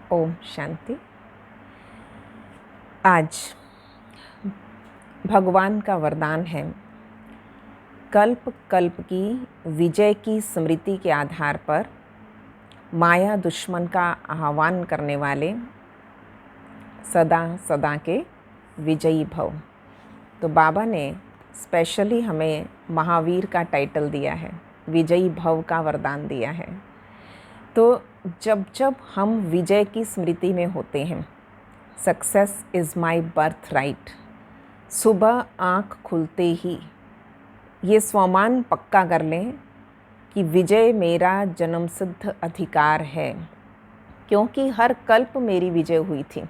ओम शांति। आज भगवान का वरदान है, कल्प कल्प की विजय की स्मृति के आधार पर माया दुश्मन का आह्वान करने वाले सदा सदा के विजयी भव। तो बाबा ने स्पेशली हमें महावीर का टाइटल दिया है, विजयी भव का वरदान दिया है। तो जब जब हम विजय की स्मृति में होते हैं, success is my birth right, सुबह आँख खुलते ही ये स्वमान पक्का कर लें कि विजय मेरा जन्मसिद्ध अधिकार है, क्योंकि हर कल्प मेरी विजय हुई थी।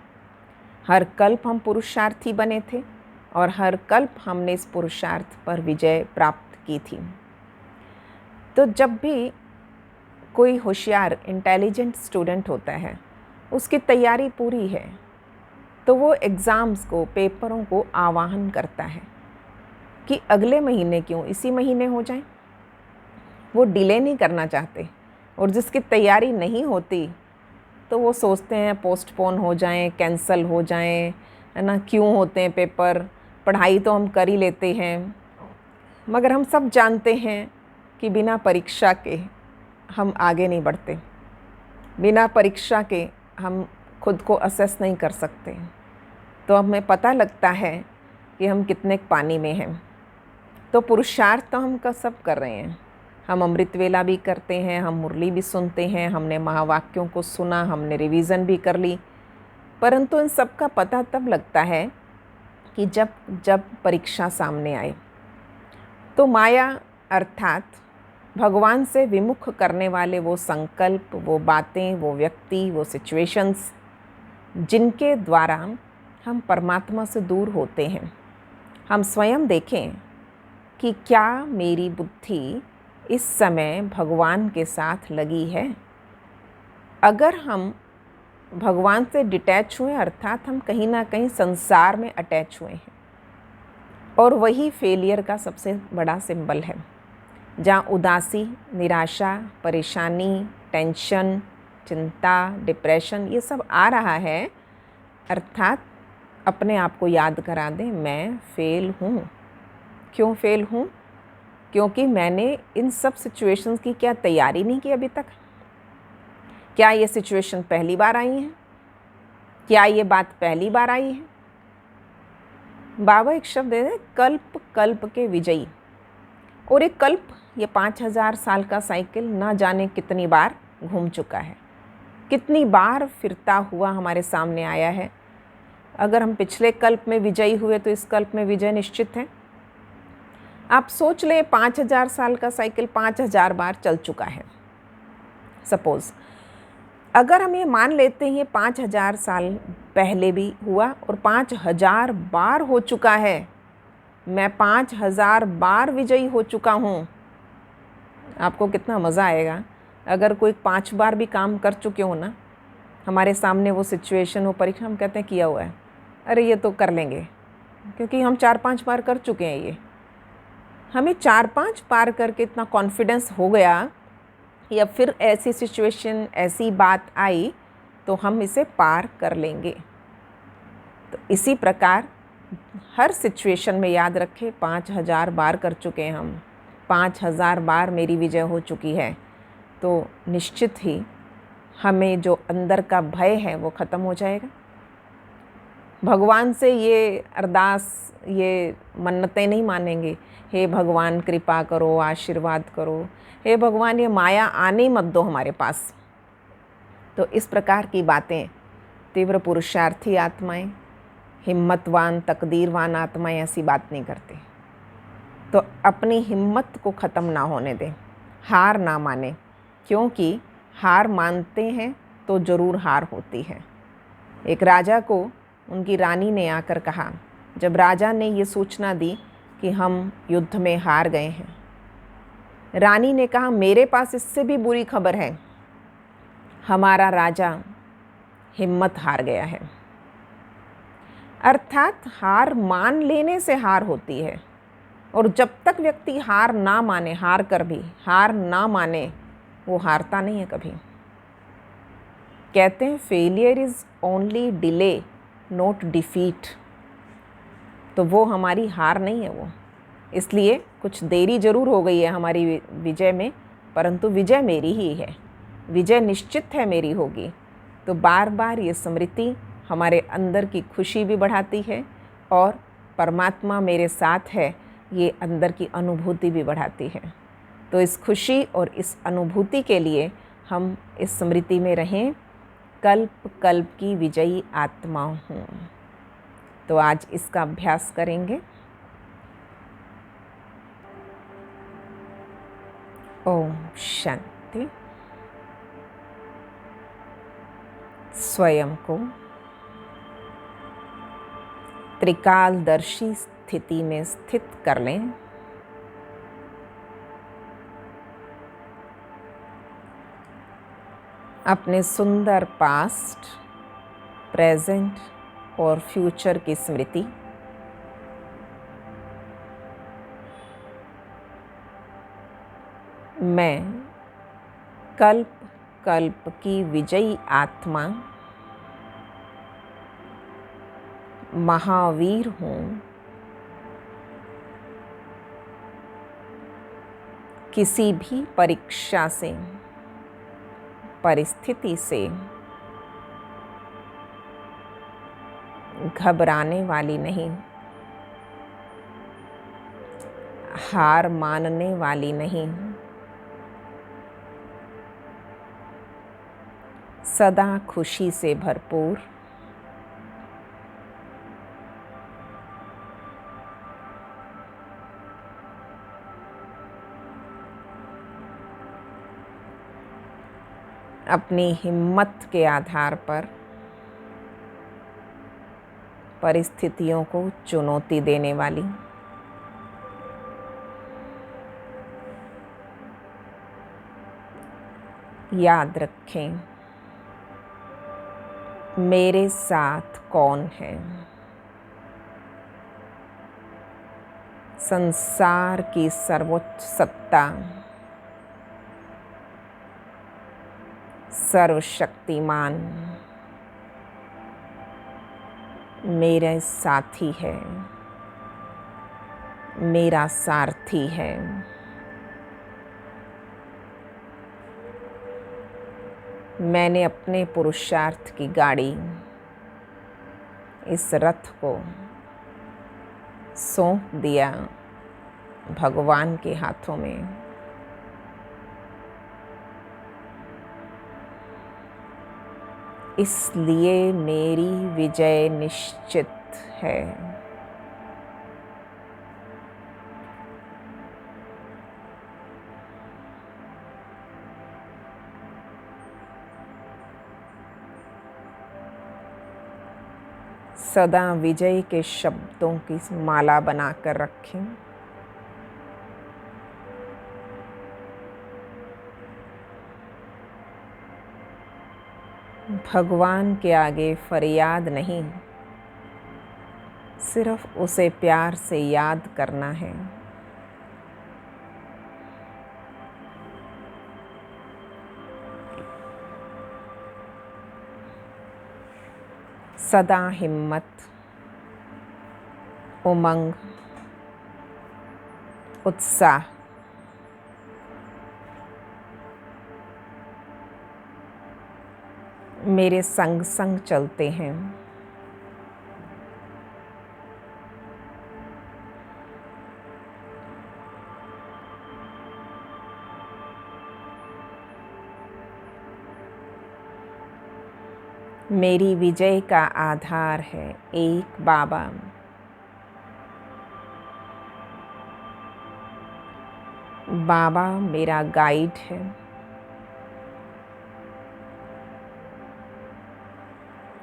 हर कल्प हम पुरुषार्थी बने थे और हर कल्प हमने इस पुरुषार्थ पर विजय प्राप्त की थी। तो जब भी कोई होशियार इंटेलिजेंट स्टूडेंट होता है, उसकी तैयारी पूरी है, तो वो एग्ज़ाम्स को, पेपरों को आवाहन करता है कि अगले महीने क्यों, इसी महीने हो जाए। वो डिले नहीं करना चाहते। और जिसकी तैयारी नहीं होती तो वो सोचते हैं पोस्टपोन हो जाएं, कैंसल हो जाएं, है ना, क्यों होते हैं पेपर, पढ़ाई तो हम कर ही लेते हैं। मगर हम सब जानते हैं कि बिना परीक्षा के हम आगे नहीं बढ़ते, बिना परीक्षा के हम खुद को असेस नहीं कर सकते। तो हमें पता लगता है कि हम कितने पानी में हैं। तो पुरुषार्थ तो हम सब कर रहे हैं। हम अमृत वेला भी करते हैं, हम मुरली भी सुनते हैं, हमने महावाक्यों को सुना, हमने रिवीज़न भी कर ली। परंतु इन सब का पता तब लगता है कि जब जब परीक्षा सामने आए। तो माया अर्थात भगवान से विमुख करने वाले वो संकल्प, वो बातें, वो व्यक्ति, वो सिचुएशंस जिनके द्वारा हम परमात्मा से दूर होते हैं। हम स्वयं देखें कि क्या मेरी बुद्धि इस समय भगवान के साथ लगी है। अगर हम भगवान से डिटैच हुए, अर्थात हम कहीं ना कहीं संसार में अटैच हुए हैं, और वही फेलियर का सबसे बड़ा सिंबल है। जहाँ उदासी, निराशा, परेशानी, टेंशन, चिंता, डिप्रेशन ये सब आ रहा है, अर्थात अपने आप को याद करा दें, मैं फेल हूँ। क्यों फेल हूँ? क्योंकि मैंने इन सब सिचुएशंस की क्या तैयारी नहीं की अभी तक। क्या ये सिचुएशन पहली बार आई है? क्या ये बात पहली बार आई है? बाबा एक शब्द दे दें, कल्प कल्प के विजयी। और एक कल्प, ये 5000 साल का साइकिल ना जाने कितनी बार घूम चुका है, कितनी बार फिरता हुआ हमारे सामने आया है। अगर हम पिछले कल्प में विजयी हुए तो इस कल्प में विजय निश्चित है। आप सोच लें, 5000 साल का साइकिल 5000 बार चल चुका है। सपोज़ अगर हम ये मान लेते हैं 5000 साल पहले भी हुआ और 5000 बार हो चुका है, मैं 5000 बार विजयी हो चुका हूँ। आपको कितना मज़ा आएगा अगर कोई 5 बार भी काम कर चुके हो ना, हमारे सामने वो सिचुएशन हो, परीक्षा, हम कहते हैं किया हुआ है, अरे ये तो कर लेंगे, क्योंकि हम 4-5 बार कर चुके हैं। ये हमें 4-5 बार करके इतना कॉन्फिडेंस हो गया, या फिर ऐसी सिचुएशन, ऐसी बात आई तो हम इसे पार कर लेंगे। तो इसी प्रकार हर सिचुएशन में याद रखें, 5000 बार कर चुके हैं हम, 5000 बार मेरी विजय हो चुकी है। तो निश्चित ही हमें जो अंदर का भय है वो ख़त्म हो जाएगा। भगवान से ये अरदास, ये मन्नतें नहीं मानेंगे, हे भगवान कृपा करो, आशीर्वाद करो, हे भगवान ये माया आने मत दो हमारे पास। तो इस प्रकार की बातें तीव्र पुरुषार्थी आत्माएं, हिम्मतवान, तकदीरवान आत्माएं ऐसी बात नहीं करती। तो अपनी हिम्मत को ख़त्म ना होने दें, हार ना माने, क्योंकि हार मानते हैं तो ज़रूर हार होती है। एक राजा को उनकी रानी ने आकर कहा, जब राजा ने ये सूचना दी कि हम युद्ध में हार गए हैं, रानी ने कहा, मेरे पास इससे भी बुरी खबर है, हमारा राजा हिम्मत हार गया है। अर्थात हार मान लेने से हार होती है, और जब तक व्यक्ति हार ना माने, हार कर भी हार ना माने, वो हारता नहीं है कभी। कहते हैं failure is only delay not defeat. तो वो हमारी हार नहीं है वो, इसलिए कुछ देरी ज़रूर हो गई है हमारी विजय में, परंतु विजय मेरी ही है, विजय निश्चित है मेरी होगी। तो बार बार ये स्मृति हमारे अंदर की खुशी भी बढ़ाती है और परमात्मा मेरे साथ है ये अंदर की अनुभूति भी बढ़ाती है। तो इस खुशी और इस अनुभूति के लिए हम इस स्मृति में रहें, कल्प कल्प की विजयी आत्मा हूँ। तो आज इसका अभ्यास करेंगे। ओम शांति। स्वयं को त्रिकालदर्शी स्थिति में स्थित कर लें। अपने सुंदर पास्ट, प्रेजेंट और फ्यूचर की स्मृति मैं कल्प कल्प की विजयी आत्मा महावीर हूँ। किसी भी परीक्षा से, परिस्थिति से घबराने वाली नहीं, हार मानने वाली नहीं, सदा खुशी से भरपूर, अपनी हिम्मत के आधार पर परिस्थितियों को चुनौती देने वाली, याद रखें मेरे साथ कौन है। संसार की सर्वोच्च सत्ता, सर्वशक्तिमान मेरे साथी है, मेरा सारथी है। मैंने अपने पुरुषार्थ की गाड़ी, इस रथ को सौंप दिया भगवान के हाथों में। इसलिए मेरी विजय निश्चित है। सदा विजय के शब्दों की माला बनाकर रखें। भगवान के आगे फरियाद नहीं, सिर्फ उसे प्यार से याद करना है। सदा हिम्मत, उमंग, उत्साह, मेरे संग संग चलते हैं। मेरी विजय का आधार है एक बाबा। बाबा मेरा गाइड है।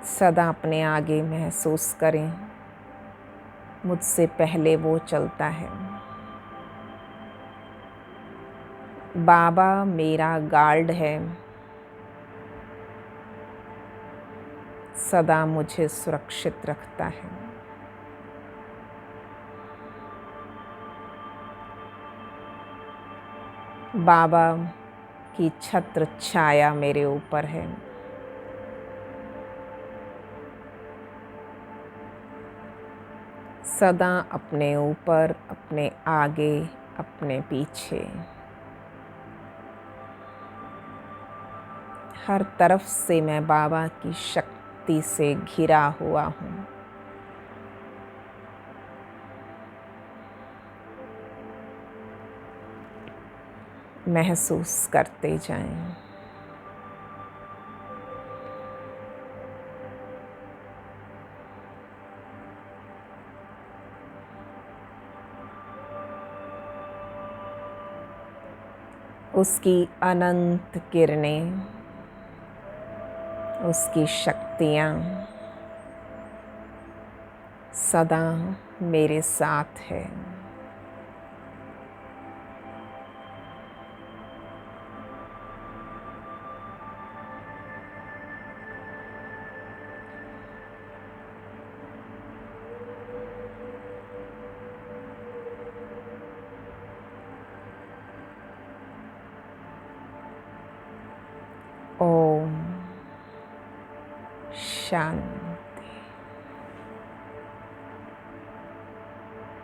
सदा अपने आगे महसूस करें, मुझसे पहले वो चलता है। बाबा मेरा गार्ड है, सदा मुझे सुरक्षित रखता है। बाबा की छत्र छाया मेरे ऊपर है। सदा अपने ऊपर, अपने आगे, अपने पीछे, हर तरफ से मैं बाबा की शक्ति से घिरा हुआ हूँ। महसूस करते जाएं। उसकी अनंत किरणें, उसकी शक्तियाँ सदा मेरे साथ है। ओम शांति।